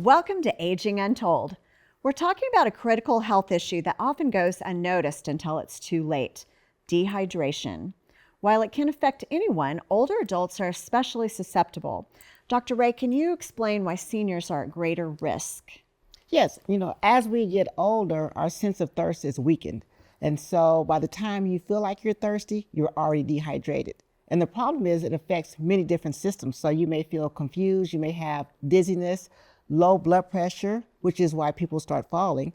Welcome to Aging Untold. We're talking about a critical health issue that often goes unnoticed until it's too late: dehydration. While it can affect anyone, older adults are especially susceptible. Dr. Ray, can you explain why seniors are at greater risk? Yes, as we get older, our sense of thirst is weakened. And so by the time you feel like you're thirsty, you're already dehydrated. And the problem is it affects many different systems. So you may feel confused, you may have dizziness, low blood pressure, which is why people start falling,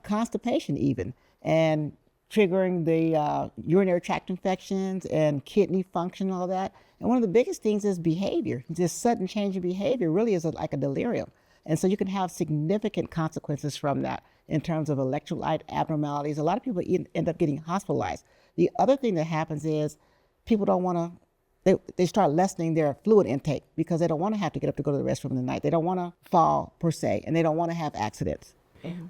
constipation even, and triggering the urinary tract infections and kidney function, all that. And one of the biggest things is behavior. This sudden change in behavior really is like a delirium. And so you can have significant consequences from that in terms of electrolyte abnormalities. A lot of people end up getting hospitalized. The other thing that happens is people don't want to, they start lessening their fluid intake because they don't want to have to get up to go to the restroom in the night. They don't want to fall per se, and they don't want to have accidents.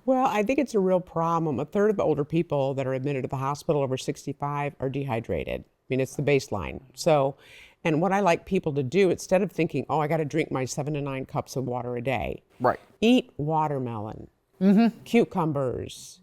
Well, I think it's a real problem. A third of the older people that are admitted to the hospital over 65 are dehydrated. I mean, it's the baseline. So, and what I like people to do, instead of thinking, oh, I got to drink my 7 to 9 cups of water a day. Right. Eat watermelon, cucumbers,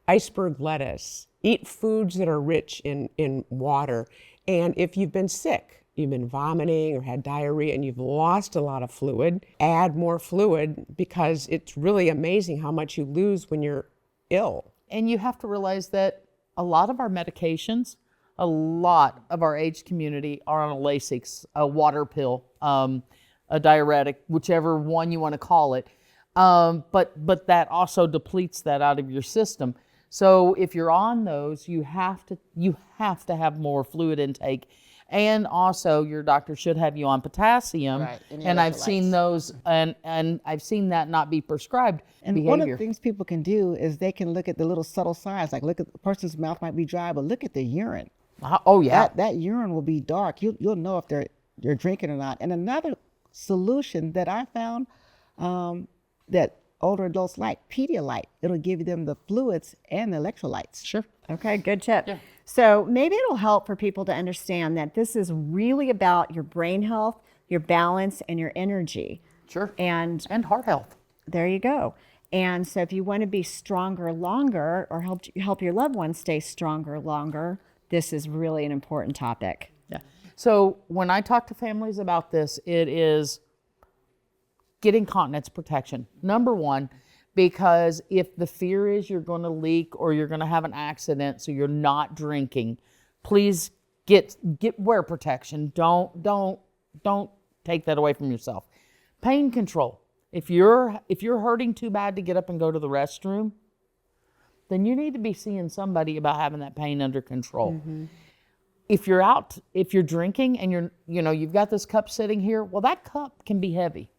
iceberg lettuce. Eat foods that are rich in water. And if you've been sick, you've been vomiting or had diarrhea and you've lost a lot of fluid, add more fluid, because it's really amazing how much you lose when you're ill. And you have to realize that a lot of our medications, a lot of our aged community are on a Lasix, a water pill, a diuretic, whichever one you want to call it. But that also depletes that out of your system. So if you're on those, you have to have more fluid intake. And also your doctor should have you on potassium. Right. And I've seen those, and I've seen that not be prescribed And behavior. one of the things people can do is they can look at the little subtle signs, like look at the person's mouth might be dry, but look at the urine. Oh yeah. That urine will be dark. You'll know if they're drinking or not. And another solution that I found that older adults like, Pedialyte. It'll give them the fluids and the electrolytes. Sure. Okay, good tip. Yeah. So maybe it'll help for people to understand that this is really about your brain health, your balance, and your energy. Sure. And heart health. there you go. And so if you want to be stronger longer, or help your loved ones stay stronger longer, this is really an important topic. Yeah. So when I talk to families about this, it is getting continence protection. Number one, because if the fear is you're going to leak or you're going to have an accident, so you're not drinking, please get wear protection. Don't take that away from yourself. Pain control. If you're hurting too bad to get up and go to the restroom, then you need to be seeing somebody about having that pain under control. Mm-hmm. If you're drinking and you've got this cup sitting here, well, that cup can be heavy.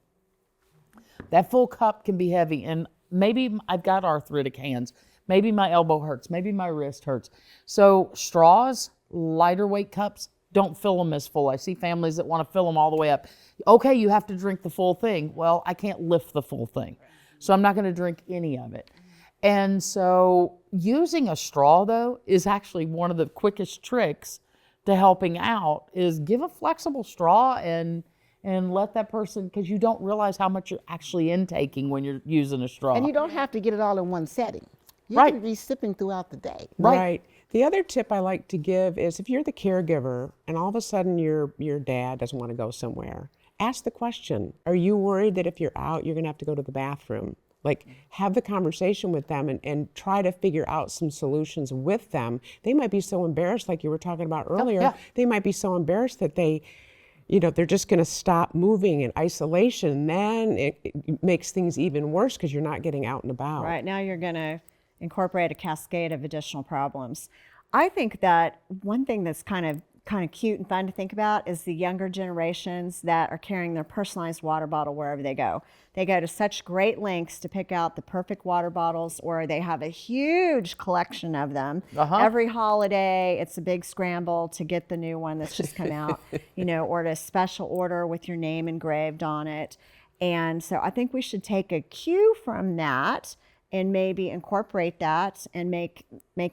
That full cup can be heavy, and maybe I've got arthritic hands. Maybe my elbow hurts. Maybe my wrist hurts. So straws, lighter weight cups, don't fill them as full. I see families that want to fill them all the way up. Okay, you have to drink the full thing. Well, I can't lift the full thing, so I'm not going to drink any of it. And so using a straw, though, is actually one of the quickest tricks to helping out. Is give a flexible straw and let that person, because you don't realize how much you're actually intaking when you're using a straw. And you don't have to get it all in one setting. You Right. can be sipping throughout the day. Right. The other tip I like to give is if you're the caregiver and all of a sudden your dad doesn't want to go somewhere, ask the question, are you worried that if you're out, you're going to have to go to the bathroom? Like, have the conversation with them and try to figure out some solutions with them. They might be so embarrassed, like you were talking about earlier. yeah. They might be so embarrassed that they're just going to stop moving in isolation. Then it makes things even worse because you're not getting out and about. Right, now you're going to incorporate a cascade of additional problems. I think that one thing that's kind of cute and fun to think about is the younger generations that are carrying their personalized water bottle wherever they go. They go to such great lengths to pick out the perfect water bottles, or they have a huge collection of them. Every holiday, it's a big scramble to get the new one that's just come out, or a special order with your name engraved on it. And so I think we should take a cue from that and maybe incorporate that and make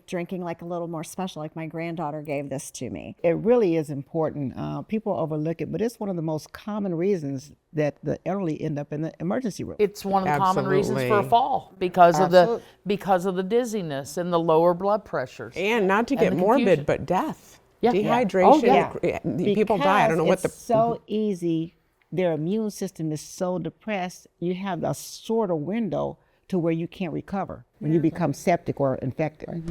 drinking like a little more special. Like my granddaughter gave this to me. It really is important. People overlook it, but it's one of the most common reasons that the elderly end up in the emergency room. It's one of the common reasons for a Absolutely. fall because of the dizziness and the lower blood pressures. And not to And get the morbid, confusion. but death. Yeah. Dehydration. Oh, Yeah. People die. I don't know what It's so easy. Their immune system is so depressed. You have a shorter window to where you can't recover when you become septic or infected.